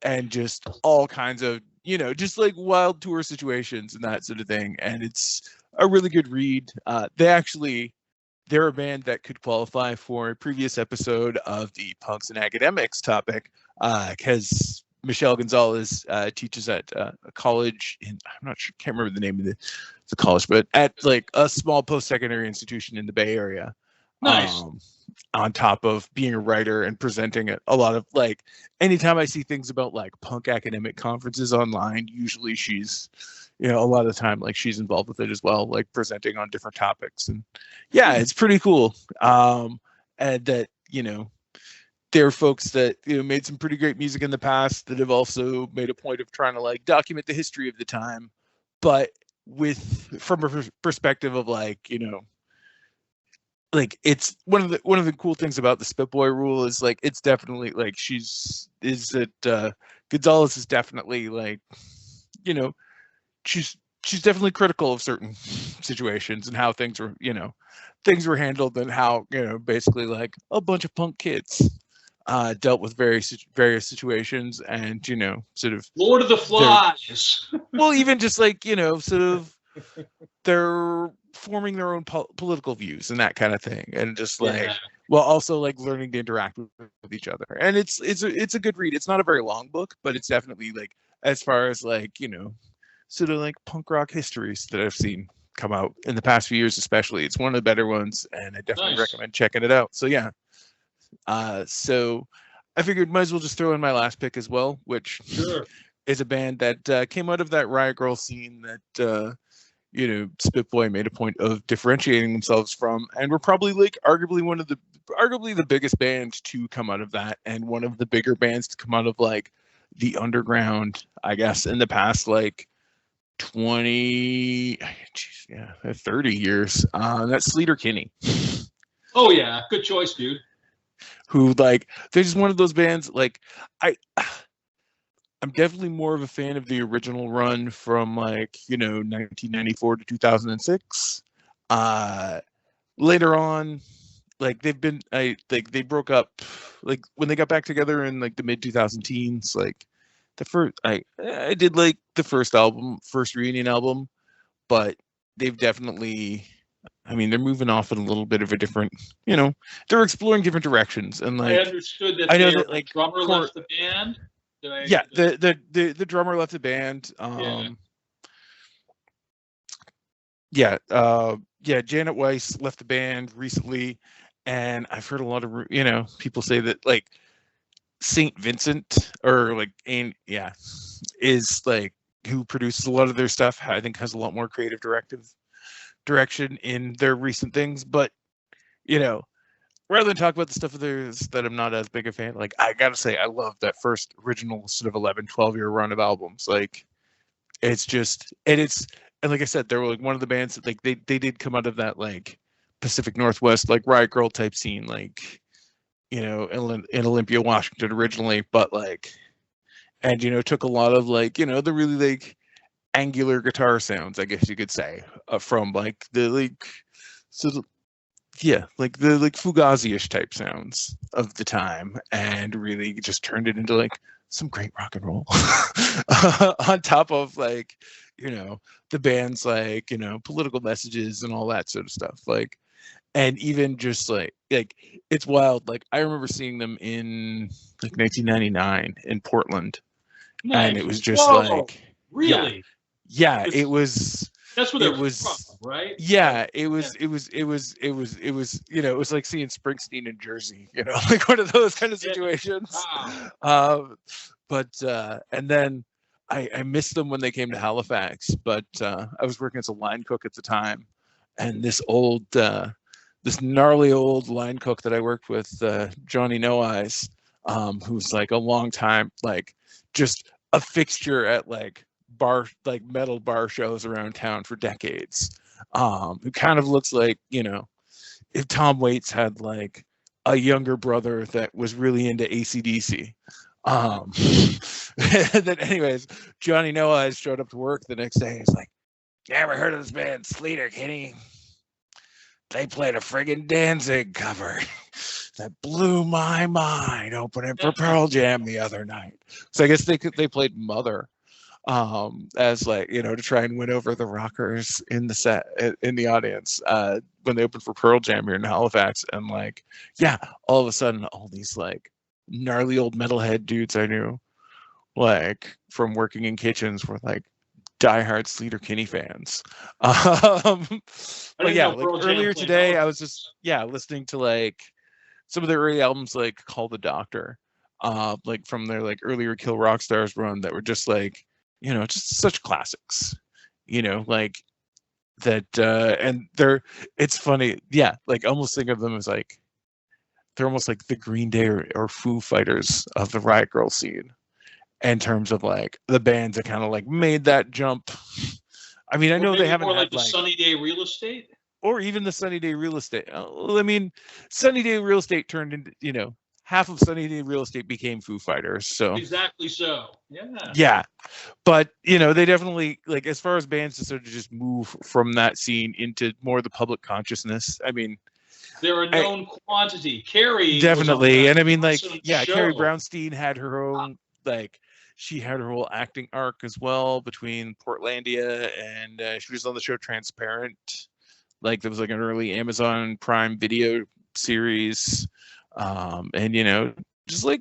and just all kinds of, just like wild tour situations and that sort of thing. And it's a really good read. They're a band that could qualify for a previous episode of the Punks and Academics topic, because Michelle Gonzalez teaches at a college in, I'm not sure, can't remember the name of the college, but at like a small post-secondary institution in the Bay Area. Nice. On top of being a writer and presenting at a lot of, like, anytime I see things about like punk academic conferences online, usually she's, a lot of the time, like, she's involved with it as well, like presenting on different topics. And yeah, it's pretty cool. And that, there are folks that, made some pretty great music in the past that have also made a point of trying to like document the history of the time, but from a perspective of like, like, it's one of the cool things about the Spit Boy rule is like, it's definitely like Gonzalez is definitely like, she's definitely critical of certain situations and how things were handled, and how, basically like a bunch of punk kids dealt with various situations, and sort of Lord of the Flies. Well, even just like, sort of they're forming their own political views and that kind of thing, and just like, while also like learning to interact with each other. And it's a good read. It's not a very long book, but it's definitely like, as far as like, sort of like punk rock histories that I've seen come out in the past few years, especially, it's one of the better ones, and I definitely recommend checking it out. So yeah, so I figured might as well just throw in my last pick as well, which is a band that came out of that Riot Grrrl scene that Spit Boy made a point of differentiating themselves from, and we're probably like arguably the biggest band to come out of that, and one of the bigger bands to come out of like the underground, I guess, in the past like 30 years. That's Sleater Kinney. Oh yeah, good choice, dude. Who, like, they're just one of those bands, like, I'm definitely more of a fan of the original run from like, 1994 to 2006. Later on, like, they broke up, like, when they got back together in like the mid 2010s, like the first, I did like the first reunion album, but they've definitely, I mean, they're moving off in a little bit of a different, they're exploring different directions. And like, I understood that the drummer left the band. The drummer left the band. Janet Weiss left the band recently, and I've heard a lot of people say that like Saint Vincent, or like, is like, who produces a lot of their stuff, I think has a lot more creative direction in their recent things. But rather than talk about the stuff of theirs that I'm not as big a fan, like, I gotta say, I love that first original sort of 11-12 year run of albums. Like, it's just, and like I said, they were like one of the bands that like they did come out of that like Pacific Northwest, like Riot Grrrl type scene, like, in Olympia, Washington originally, but like, and took a lot of like, the really like angular guitar sounds, I guess you could say, from like the like sort of, like the like Fugazi-ish type sounds of the time, and really just turned it into like some great rock and roll on top of like, the band's like, political messages and all that sort of stuff. Like, and even just like it's wild. Like, I remember seeing them in like 1999 in Portland. Nice. And it was just like, really? Yeah, it was. That's what it was from, right? Yeah, it was like seeing Springsteen in Jersey, like one of those kind of situations. Wow. And then I missed them when they came to Halifax, but I was working as a line cook at the time, and this gnarly old line cook that I worked with, Johnny No Eyes, who's like a long time, like, just a fixture at like metal bar shows around town for decades, who kind of looks like, if Tom Waits had like a younger brother that was really into AC/DC. And then anyways, Johnny No Eyes showed up to work the next day. He's like, "You ever heard of this band Sleater Kinney? They played a friggin' Danzig cover that blew my mind opening for Pearl Jam the other night." So I guess they played Mother. as like, to try and win over the rockers in the set in the audience when they opened for Pearl Jam here in Halifax. And like, yeah, all of a sudden, all these like gnarly old metalhead dudes I knew, like from working in kitchens, were like diehard Sleater Kinney fans. I But didn't yeah, know like Pearl Jam earlier played today, I was Halifax. just listening to like some of their early albums, like Call the Doctor, like from their like earlier Kill Rock Stars run, that were just like, just such classics, like that. And it's funny, yeah, like almost think of them as like they're almost like the Green Day or Foo Fighters of the Riot Grrrl scene, in terms of like the bands that kind of like made that jump. I mean, I Or know they maybe haven't more like had the like, Sunny Day Real Estate. or even the Sunny Day Real Estate. I mean, Sunny Day Real Estate turned into, half of Sunny Day Real Estate became Foo Fighters. So Exactly so. Yeah. yeah, but they definitely, like, as far as bands to sort of just move from that scene into more of the public consciousness. I mean, They're a I, known quantity. Carrie was on definitely, that and I mean, like, awesome yeah, Carrie show. Brownstein had her own like. She had her whole acting arc as well between Portlandia, and she was on the show Transparent. Like, there was like an early Amazon Prime Video series, and just like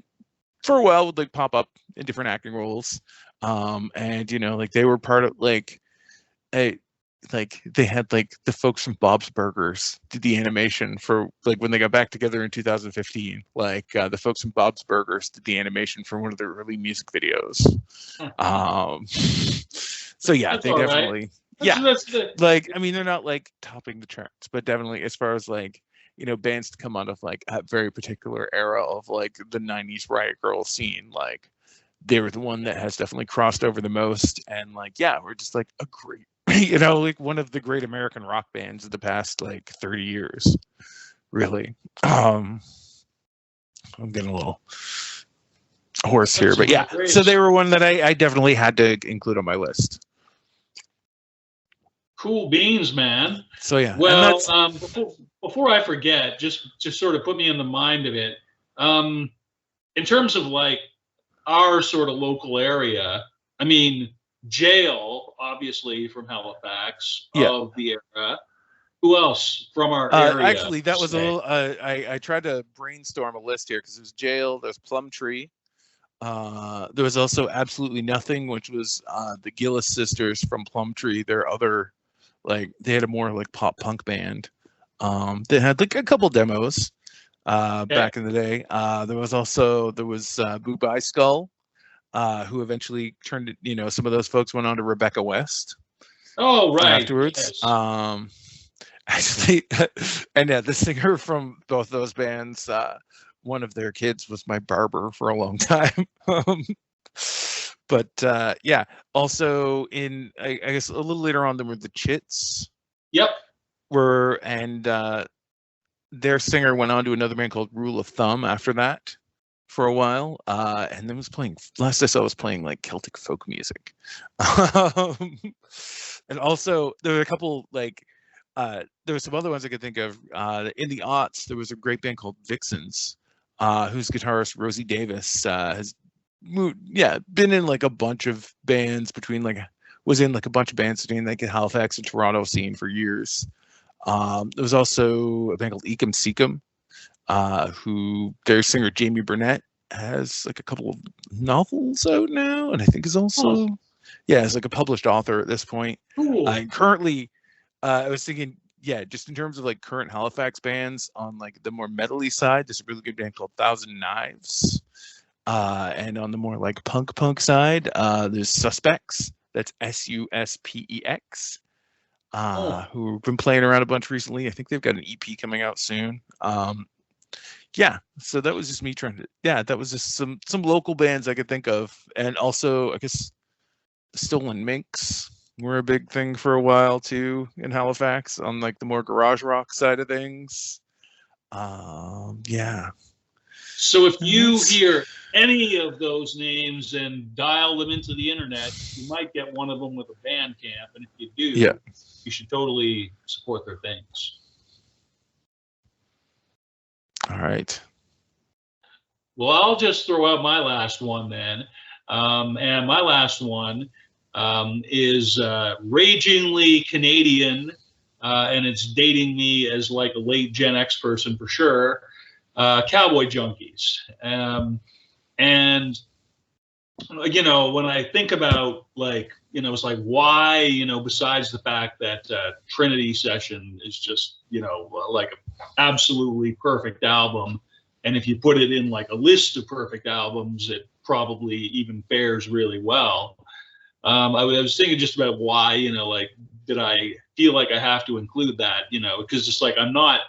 for a while would like pop up in different acting roles, and like they were part of like a like they had like the folks from Bob's Burgers did the animation for like when they got back together in 2015. Like the folks from Bob's Burgers did the animation for one of their early music videos. So yeah, That's they all right. definitely, That's yeah, that's the like, I mean, they're not like topping the charts, but definitely as far as like, bands to come out of like a very particular era of like the 90s Riot Grrrl scene, like they were the one that has definitely crossed over the most. And like, yeah, we're just like a great, like one of the great American rock bands of the past like 30 years, really. I'm getting a little hoarse here, that's but some high yeah, so praise. they were one that I definitely had to include on my list. Cool beans, man. So yeah, and Well, that's, before I forget, just sort of put me in the mind of it. Um, in terms of like our sort of local area, I mean, Jail, obviously from Halifax yeah. of the era. Who else from our area? Actually, that was a Say, little. I tried to brainstorm a list here because there's Jail, there's Plumtree. There was also Absolutely Nothing, which was the Gillis sisters from Plumtree. Their other, like, they had a more like pop punk band. They had like a couple demos okay. back in the day. There was Boo Bye Skull, who eventually turned it. Some of those folks went on to Rebecca West Oh, right. afterwards. Yes. Actually, and yeah, the singer from both those bands, one of their kids was my barber for a long time. But yeah, also I guess a little later on, there were the Chits, Yep. and their singer went on to another band called Rule of Thumb after that for a while, and then last I saw was playing like Celtic folk music. And also there were a couple like there were some other ones I could think of. In the aughts, there was a great band called Vixens, whose guitarist Rosie Davis has been in like a bunch of bands was in like a bunch of bands between like the Halifax and Toronto scene for years. There was also a band called Ecum Seekum, who their singer Jamie Burnett has like a couple of novels out now, and I think is also is like a published author at this point. Cool. And currently, I was thinking, yeah, just in terms of like current Halifax bands on like the more metal-y side, there's a really good band called Thousand Knives. And on the more like punk side, there's Suspects. That's Suspex. Who've been playing around a bunch recently. I think they've got an EP coming out soon. Yeah, so that was just me trying to. Yeah, that was just some local bands I could think of, and also I guess Stolen Minks were a big thing for a while too in Halifax on like the more garage rock side of things. Yeah. So if you hear any of those names and dial them into the internet, you might get one of them with a Bandcamp, and if you do, you should totally support their things. All right. Well, I'll just throw out my last one then. And my last one is ragingly Canadian, and it's dating me as like a late Gen X person for sure. Cowboy Junkies, and when I think about it's like why besides the fact that Trinity Session is just like an absolutely perfect album, and if you put it in like a list of perfect albums, it probably even fares really well. I was thinking just about why, did I feel like I have to include that, because it's like I'm not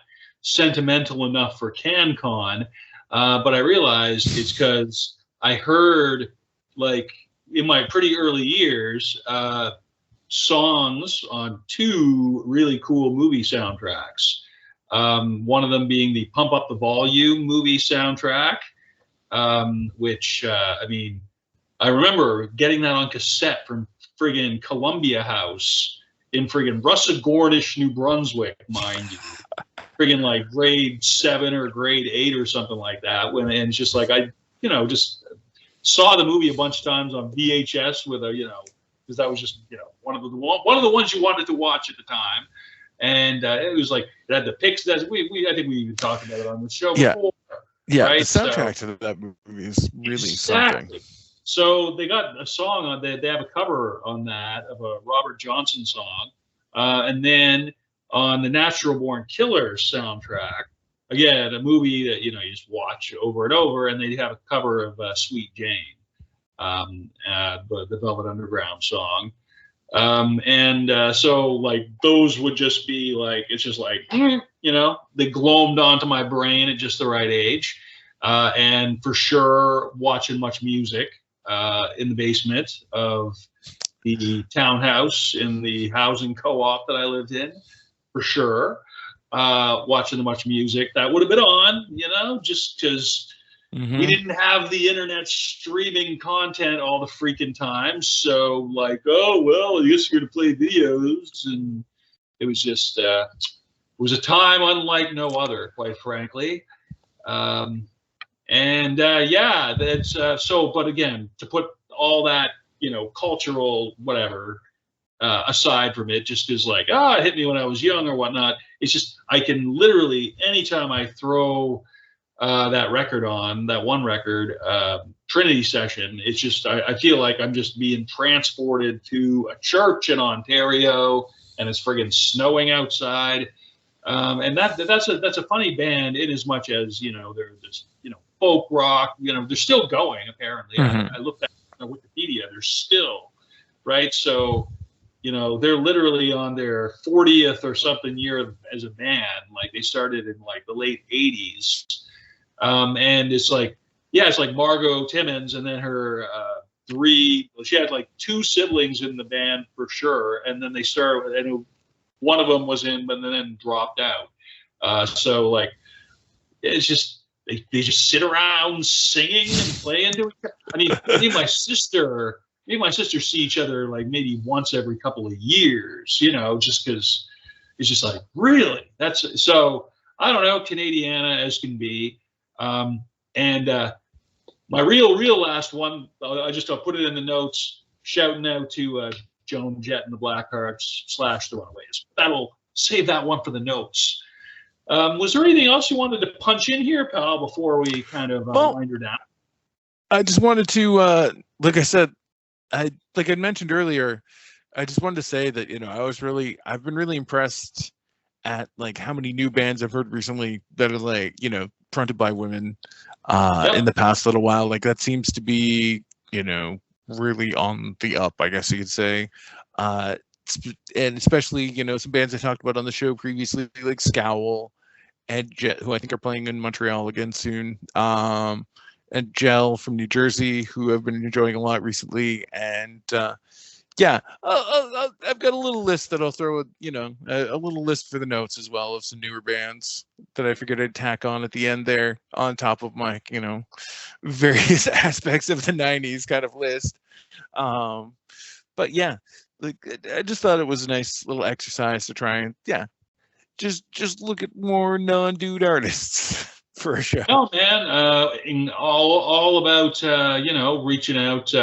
sentimental enough for CanCon, but I realized it's because I heard, like, in my pretty early years, songs on two really cool movie soundtracks. One of them being the Pump Up the Volume movie soundtrack, which, I remember getting that on cassette from friggin' Columbia House in friggin' Russagornish, New Brunswick, mind you. Friggin' like grade 7 or grade 8 or something like that. And it's just like I, just saw the movie a bunch of times on VHS with because that was just one of the ones you wanted to watch at the time. And it was like it had the pics that I think we even talked about it on the show before. Yeah, right? The soundtrack to that movie is really something. So they got a song on they have a cover on that of a Robert Johnson song, and then on the Natural Born Killers soundtrack, again a movie that you just watch over and over, and they have a cover of Sweet Jane, the Velvet Underground song, so like those would just be like it's just like they glommed onto my brain at just the right age, and for sure watching Much Music in the basement of the townhouse in the housing co-op that I lived in, for sure. Watching the Much Music that would have been on, just because we didn't have the internet streaming content all the freaking time. So like, oh well, I guess you're to play videos, and it was just it was a time unlike no other, quite frankly. That's so. But again, to put all that cultural whatever aside from it, just as like it hit me when I was young or whatnot. It's just I can literally anytime I throw that record on that one record, Trinity Session. It's just I feel like I'm just being transported to a church in Ontario, and it's friggin' snowing outside. And that's a funny band in as much as they're this folk rock. They're still going apparently. I looked at Wikipedia. They're still right. So they're literally on their 40th or something year as a band. Like they started in like the late 80s, and it's like it's like Margot Timmins and then her she had like 2 siblings in the band for sure, and then they started and one of them was in but then dropped out. So like it's just they just sit around singing and playing to each other. I mean, me and my sister see each other like maybe once every couple of years, just because it's just like, really? That's so, I don't know, Canadiana as can be. And my real last one, I'll put it in the notes, shouting out to Joan Jett and the Blackhearts / the Runaways. That'll save that one for the notes. Was there anything else you wanted to punch in here, pal, before we kind of wind her down? I just wanted to, like I said, like I mentioned earlier, I just wanted to say that I've been really impressed at like how many new bands I've heard recently that are like fronted by women in the past little while. Like that seems to be really on the up, I guess you could say. And especially some bands I talked about on the show previously, like Scowl and Jet, who I think are playing in Montreal again soon. And Gel from New Jersey, who I've been enjoying a lot recently. And I've got a little list that I'll throw, a little list for the notes as well of some newer bands that I figured I'd tack on at the end there, on top of my, various aspects of the 90s kind of list. But yeah, like I just thought it was a nice little exercise to try and just look at more non-dude artists. For a show. No, man, all about reaching out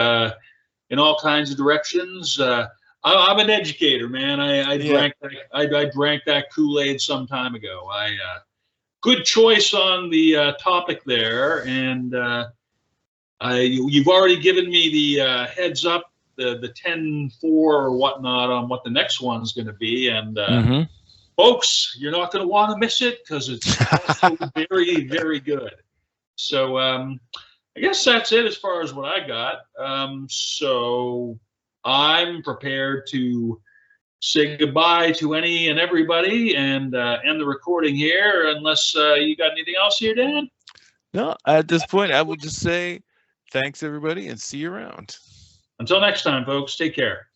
in all kinds of directions. I'm an educator, man. I drank I drank that Kool-Aid some time ago. Good choice on the topic there, and you've already given me the heads up, the 10-4 or whatnot on what the next one's going to be, and folks, you're not going to want to miss it because it's also very, very good. So I guess that's it as far as what I got. So I'm prepared to say goodbye to any and everybody and end the recording here, unless you got anything else here, Dan? No, at this point, I will just say thanks, everybody, and see you around. Until next time, folks, take care.